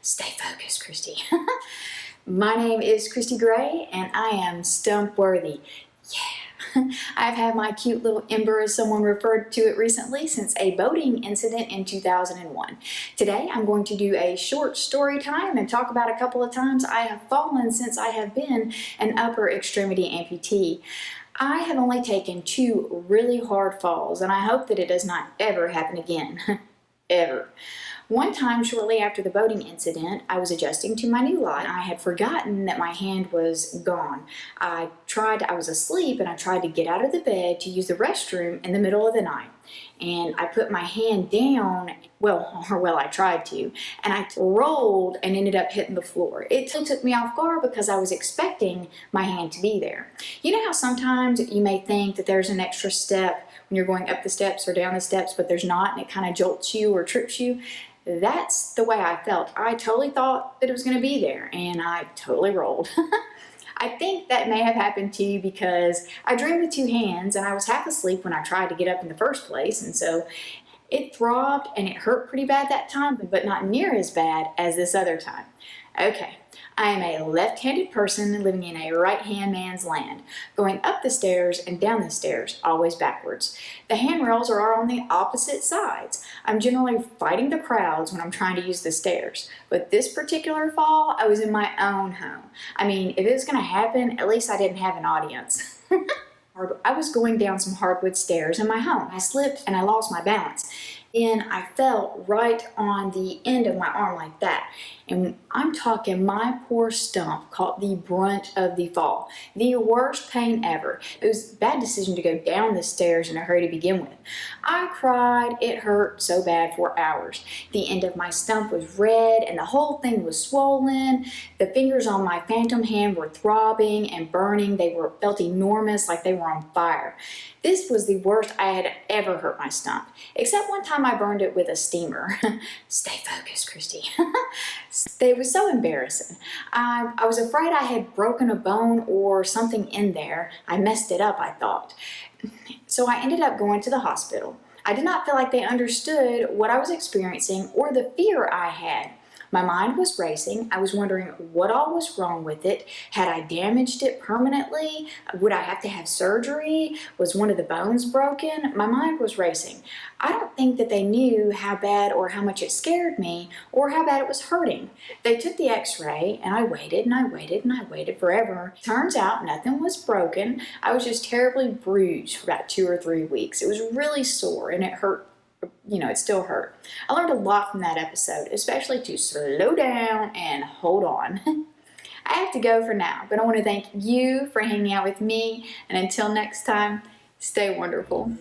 Stay focused, Christy. My name is Christy Gray, and I am stump worthy. Yeah, I've had my cute little ember, as someone referred to it recently, since a boating incident in 2001. Today, I'm going to do a short story time and talk about a couple of times I have fallen since I have been an upper extremity amputee. I have only taken 2 really hard falls, and I hope that it does not ever happen again. Ever. One time, shortly after the boating incident, I was adjusting to my new life. I had forgotten that my hand was gone. I was asleep, and I tried to get out of the bed to use the restroom in the middle of the night. And I put my hand down, I tried to, and I rolled and ended up hitting the floor. It took me off guard because I was expecting my hand to be there. You know how sometimes you may think that there's an extra step when you're going up the steps or down the steps, but there's not, and it kind of jolts you or trips you? That's the way I felt. I totally thought that it was going to be there, and I totally rolled. I think that may have happened to you because I dreamed with 2 hands, and I was half asleep when I tried to get up in the first place, and so it throbbed and it hurt pretty bad that time, but not near as bad as this other time. Okay, I am a left-handed person living in a right-hand man's land, going up the stairs and down the stairs, always backwards. The handrails are on the opposite sides. I'm generally fighting the crowds when I'm trying to use the stairs, but this particular fall, I was in my own home. I mean, if it was going to happen, at least I didn't have an audience. I was going down some hardwood stairs in my home. I slipped and I lost my balance. And I fell right on the end of my arm like that. And I'm talking, my poor stump caught the brunt of the fall. The worst pain ever. It was a bad decision to go down the stairs in a hurry to begin with. I cried. It hurt so bad for hours. The end of my stump was red and the whole thing was swollen. The fingers on my phantom hand were throbbing and burning. They felt enormous, like they were on fire. This was the worst I had ever hurt my stump, except one time I burned it with a steamer. Stay focused, Christy. It was so embarrassing. I was afraid I had broken a bone or something in there. I messed it up, I thought. So I ended up going to the hospital. I did not feel like they understood what I was experiencing or the fear I had. My mind was racing. I was wondering what all was wrong with it. Had I damaged it permanently? Would I have to have surgery? Was one of the bones broken? My mind was racing. I don't think that they knew how bad or how much it scared me or how bad it was hurting. They took the x-ray and I waited and I waited and I waited forever. Turns out nothing was broken. I was just terribly bruised for about 2 or 3 weeks. It was really sore and it hurt. You know, it still hurt. I learned a lot from that episode, especially to slow down and hold on. I have to go for now, but I want to thank you for hanging out with me, and until next time, stay wonderful.